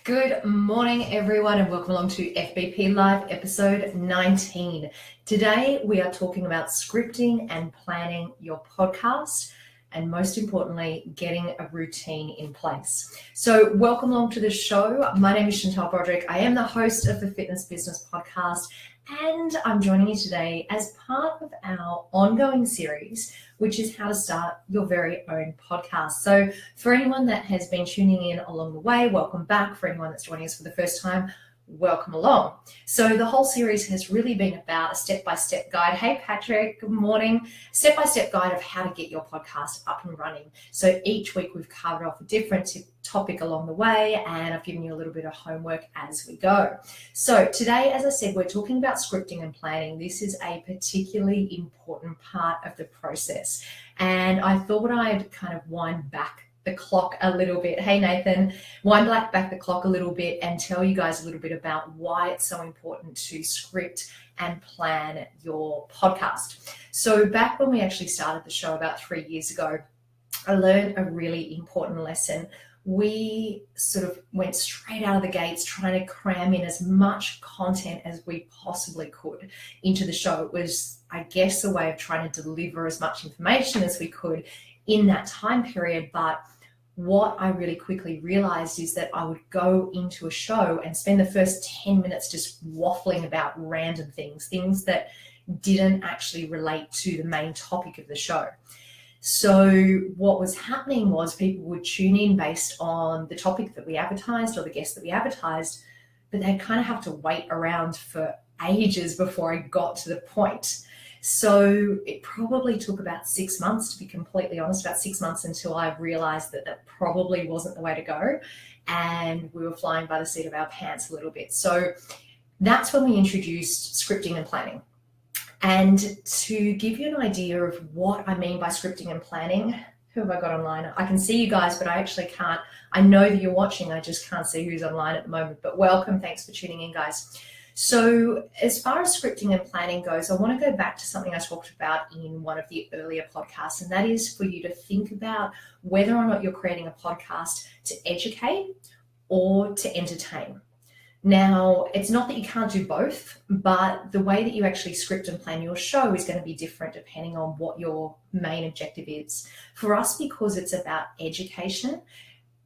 Good morning, everyone, and welcome along to FBP Live episode 19. Today, we are talking about scripting and planning your podcast, and most importantly, getting a routine in place. So welcome along to the show. My name is Untitled Chapter. I am the host of the Fitness Business Podcast, and I'm joining you today as part of our ongoing series, which is how to start your very own podcast. So for anyone that has been tuning in along the way, welcome back. For anyone that's joining us for the first time, welcome along. So the whole series has really been about a step-by-step guide. Hey, Patrick, good morning. Step-by-step guide of how to get your podcast up and running. So each week we've covered off a different topic along the way, and I've given you a little bit of homework as we go. So today, as I said, we're talking about scripting and planning. This is a particularly important part of the process. And I thought I'd kind of wind back the clock a little bit. Hey Nathan, wind back the clock a little bit and tell you guys a little bit about why it's so important to script and plan your podcast. So back when we actually started the show about 3 years ago, I learned a really important lesson. We sort of went straight out of the gates trying to cram in as much content as we possibly could into the show. It was, I guess, a way of trying to deliver as much information as we could in that time period. But what I really quickly realized is that I would go into a show and spend the first 10 minutes just waffling about random things that didn't actually relate to the main topic of the show. So what was happening was people would tune in based on the topic that we advertised or the guest that we advertised, but they'd kind of have to wait around for ages before I got to the point. So it probably took about 6 months, to be completely honest, about 6 months until I realized that that probably wasn't the way to go. And we were flying by the seat of our pants a little bit. So that's when we introduced scripting and planning. And to give you an idea of what I mean by scripting and planning, who have I got online? I can see you guys, but I actually can't. I know that you're watching. I just can't see who's online at the moment. But welcome. Thanks for tuning in, guys. So as far as scripting and planning goes, I want to go back to something I talked about in one of the earlier podcasts, and that is for you to think about whether or not you're creating a podcast to educate or to entertain. Now, it's not that you can't do both, but the way that you actually script and plan your show is going to be different depending on what your main objective is. For us, because it's about education,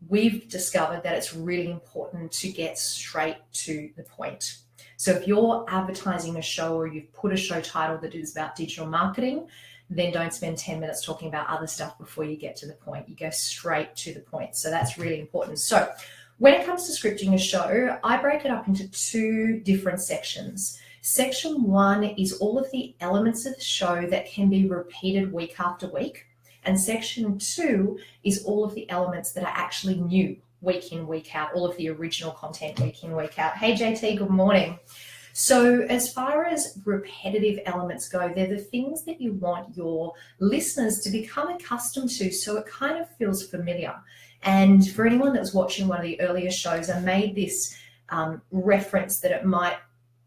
we've discovered that it's really important to get straight to the point. So if you're advertising a show or you've put a show title that is about digital marketing, then don't spend 10 minutes talking about other stuff before you get to the point. You go straight to the point. So that's really important. So when it comes to scripting a show, I break it up into two different sections. Section one is all of the elements of the show that can be repeated week after week. And section two is all of the elements that are actually new week in, week out, all of the original content week in, week out. Hey JT, good morning. So as far as repetitive elements go, they're the things that you want your listeners to become accustomed to so it kind of feels familiar. And for anyone that was watching one of the earlier shows, I made this reference that it might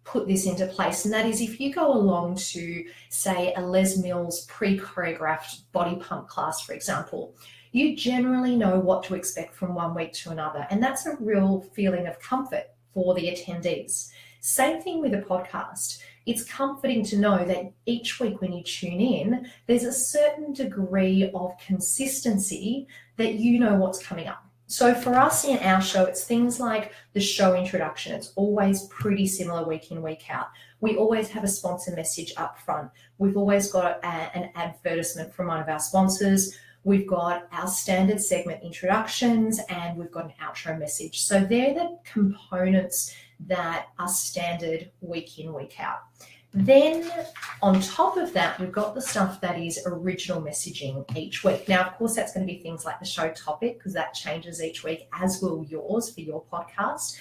put this into place. And that is if you go along to, say, a Les Mills pre-choreographed body pump class, for example, you generally know what to expect from one week to another. And that's a real feeling of comfort for the attendees. Same thing with a podcast. It's comforting to know that each week when you tune in, there's a certain degree of consistency that you know what's coming up. So for us in our show, it's things like the show introduction. It's always pretty similar week in, week out. We always have a sponsor message up front. We've always got an advertisement from one of our sponsors. We've got our standard segment introductions, and we've got an outro message. So they're the components that are standard week in, week out. Then on top of that, we've got the stuff that is original messaging each week. Now, of course, that's going to be things like the show topic, because that changes each week, as will yours for your podcast.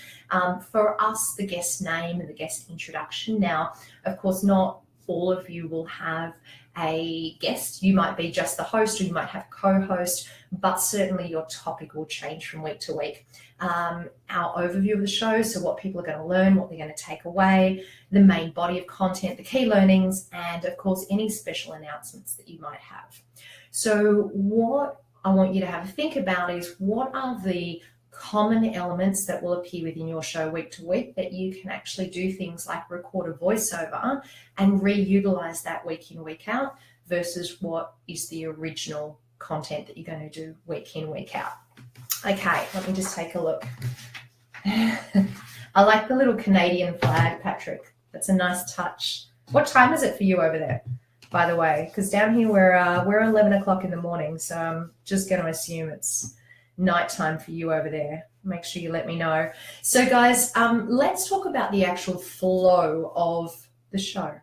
For us, the guest name and the guest introduction. Now, of course, not all of you will have a guest. You might be just the host, or you might have a co-host, but certainly your topic will change from week to week. Our overview of the show, so what people are going to learn, what they're going to take away, the main body of content, the key learnings, and of course, any special announcements that you might have. So what I want you to have a think about is, what are the common elements that will appear within your show week to week that you can actually do things like record a voiceover and reutilize that week in, week out versus what is the original content that you're going to do week in, week out. Okay, let me just take a look. I like the little Canadian flag, Patrick. That's a nice touch. What time is it for you over there, by the way? Because down here we're 11 o'clock in the morning, so I'm just going to assume it's nighttime for you over there. Make sure you let me know. So guys, let's talk about the actual flow of the show.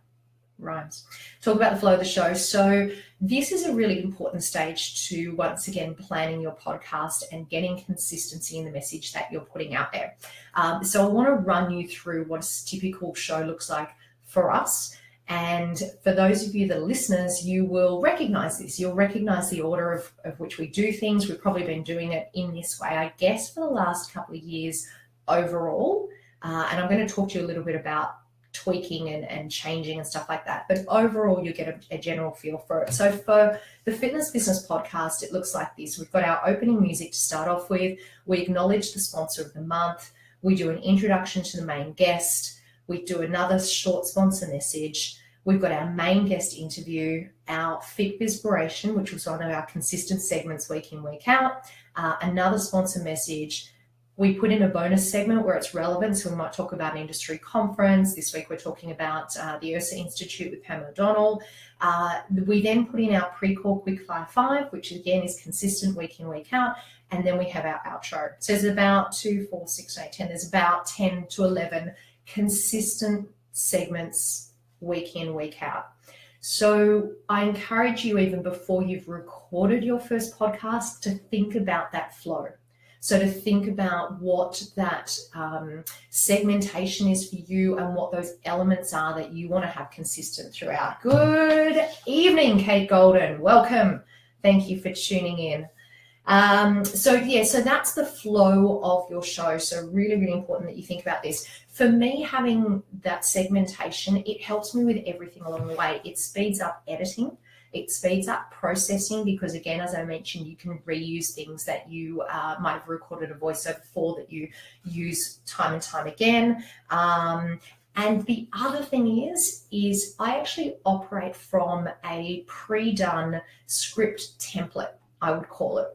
Rhymes. Talk about the flow of the show. So this is a really important stage to, once again, planning your podcast and getting consistency in the message that you're putting out there. So I want to run you through what a typical show looks like for us. And for those of you that are listeners, you will recognize this. You'll recognize the order of which we do things. We've probably been doing it in this way, I guess, for the last couple of years overall. And I'm going to talk to you a little bit about tweaking and changing and stuff like that. But overall, you get a general feel for it. So for the Fitness Business Podcast, it looks like this. We've got our opening music to start off with. We acknowledge the sponsor of the month. We do an introduction to the main guest. We do another short sponsor message. We've got our main guest interview, our Fit Bizpiration, which was one of our consistent segments week in, week out, another sponsor message. We put in a bonus segment where it's relevant, so we might talk about an industry conference. This week we're talking about the URSA Institute with Pam O'Donnell. We then put in our pre-call quick fire 5, which again is consistent week in, week out. And then we have our outro. So there's about 2, 4, 6, 8, 10. There's about 10 to 11 consistent segments week in, week out. So I encourage you, even before you've recorded your first podcast, to think about that flow. So to think about what that segmentation is for you and what those elements are that you want to have consistent throughout. Good evening, Kate Golden. Welcome. Thank you for tuning in. So that's the flow of your show. So really, really important that you think about this. For me, having that segmentation, it helps me with everything along the way. It speeds up editing. It speeds up processing because, again, as I mentioned, you can reuse things that you might have recorded a voiceover for that you use time and time again. And the other thing is I actually operate from a pre-done script template, I would call it.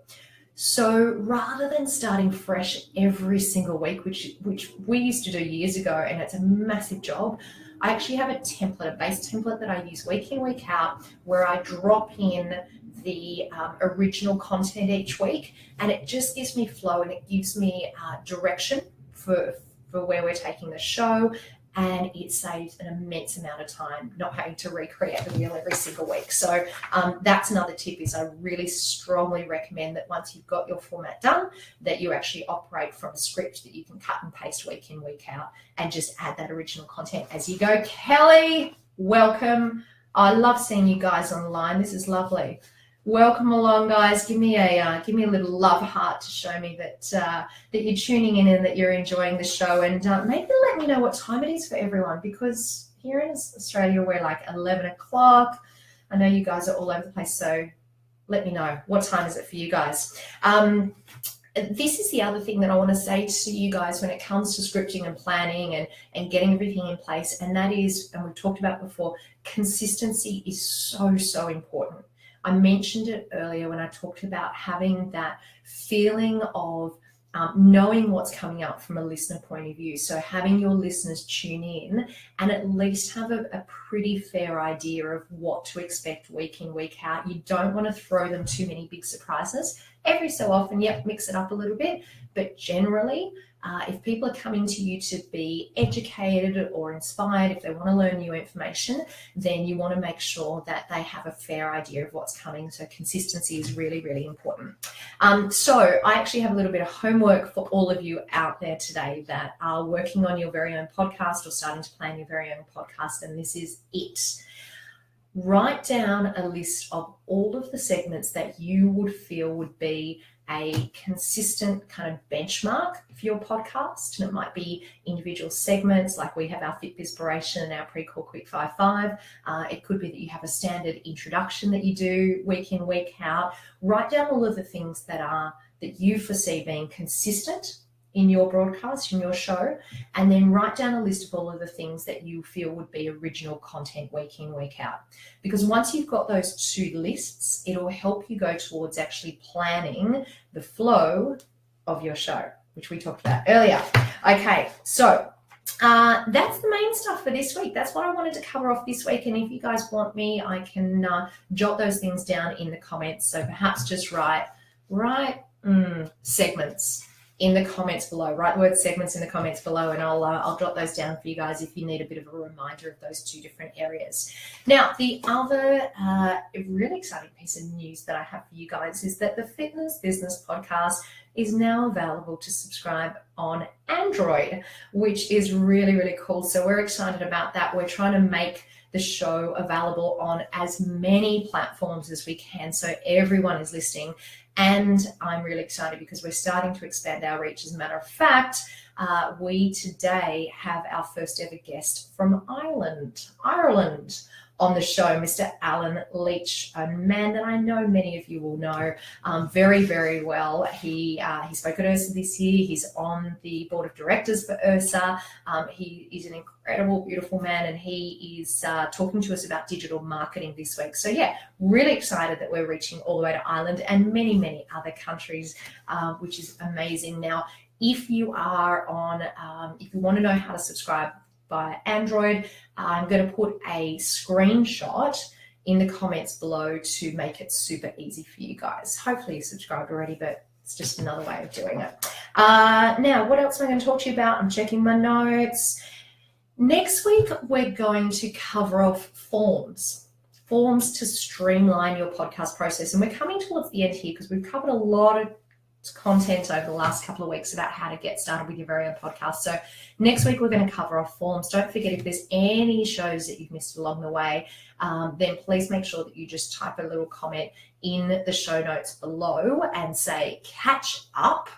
So rather than starting fresh every single week, which we used to do years ago, and it's a massive job, I actually have a template, a base template that I use week in, week out, where I drop in the original content each week, and it just gives me flow and it gives me direction for where we're taking the show, and it saves an immense amount of time not having to recreate the wheel every single week. So that's another tip, is I really strongly recommend that once you've got your format done, that you actually operate from a script that you can cut and paste week in, week out, and just add that original content as you go. Kelly, welcome. I love seeing you guys online. This is lovely. Welcome along, guys. Give me a little love heart to show me that you're tuning in and that you're enjoying the show. And maybe let me know what time it is for everyone, because here in Australia we're like 11 o'clock. I know you guys are all over the place, so let me know what time is it for you guys. This is the other thing that I want to say to you guys when it comes to scripting and planning and getting everything in place, and that is, and we've talked about before, consistency is so important. I mentioned it earlier when I talked about having that feeling of knowing what's coming up from a listener point of view. So having your listeners tune in and at least have a pretty fair idea of what to expect week in, week out. You don't want to throw them too many big surprises. Every so often, mix it up a little bit. But generally, if people are coming to you to be educated or inspired, if they want to learn new information, then you want to make sure that they have a fair idea of what's coming. So consistency is really, really important. So I actually have a little bit of homework for all of you out there today that are working on your very own podcast or starting to plan your very own podcast, and this is it. Write down a list of all of the segments that you would feel would be a consistent kind of benchmark for your podcast. And it might be individual segments, like we have our Fit Bizpiration and our Pre-Call Quick 5. It could be that you have a standard introduction that you do week in, week out. Write down all of the things that are that you foresee being consistent in your broadcast, in your show, and then write down a list of all of the things that you feel would be original content week in, week out. Because once you've got those two lists, it'll help you go towards actually planning the flow of your show, which we talked about earlier. Okay, so that's the main stuff for this week. That's what I wanted to cover off this week. And if you guys want me, I can jot those things down in the comments. So perhaps just write segments in the comments below. Write the word segments in the comments below, and I'll jot those down for you guys if you need a bit of a reminder of those two different areas. Now, the other really exciting piece of news that I have for you guys is that the Fitness Business Podcast is now available to subscribe on Android, which is really, really cool. So we're excited about that. We're trying to make the show available on as many platforms as we can, so everyone is listening. And I'm really excited because we're starting to expand our reach. As a matter of fact, we today have our first ever guest from Ireland, on the show, Mr. Alan Leach, a man that I know many of you will know very, very well. He spoke at URSA this year. He's on the board of directors for URSA. He is an incredible, beautiful man, and he is talking to us about digital marketing this week. So yeah, really excited that we're reaching all the way to Ireland and many, many other countries, which is amazing. Now, if you are on, if you want to know how to subscribe by Android, I'm going to put a screenshot in the comments below to make it super easy for you guys. Hopefully you subscribed already, but it's just another way of doing it. Now, what else am I going to talk to you about? I'm checking my notes. Next week, we're going to cover off forms to streamline your podcast process. And we're coming towards the end here because we've covered a lot of content over the last couple of weeks about how to get started with your very own podcast. So next week we're going to cover off forms. Don't forget, if there's any shows that you've missed along the way, then please make sure that you just type a little comment in the show notes below and say catch up,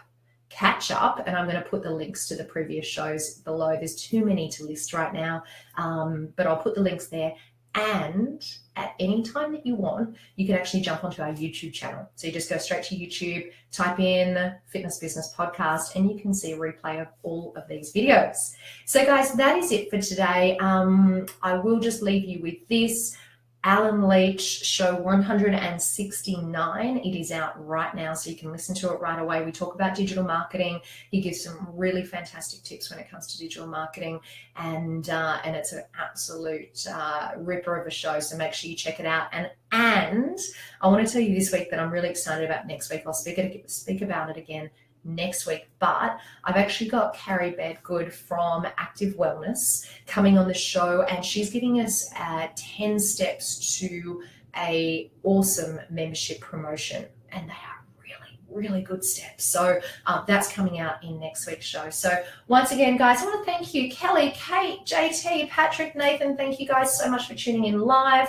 and I'm going to put the links to the previous shows below. There's too many to list right now, but I'll put the links there. And at any time that you want, you can actually jump onto our YouTube channel. So you just go straight to YouTube, type in Fitness Business Podcast, and you can see a replay of all of these videos. So guys, that is it for today. I will just leave you with this. Alan Leach, show 169. It is out right now, so you can listen to it right away. We talk about digital marketing. He gives some really fantastic tips when it comes to digital marketing, and it's an absolute ripper of a show. So make sure you check it out. And I want to tell you this week that I'm really excited about next week. I'll speak about it again next week, but I've actually got Carrie Bedgood from Active Wellness coming on the show, and she's giving us 10 steps to a awesome membership promotion, and they are really good steps. So that's coming out in next week's show. So once again, guys, I want to thank you, Kelly, Kate, JT, Patrick, Nathan. Thank you guys so much for tuning in live.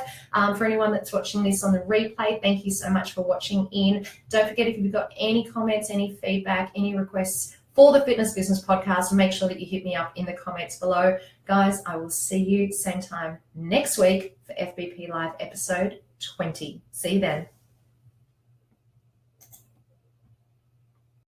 For anyone that's watching this on the replay, thank you so much for watching in. Don't forget, if you've got any comments, any feedback, any requests for the Fitness Business Podcast, make sure that you hit me up in the comments below. Guys, I will see you same time next week for FBP Live episode 20. See you then.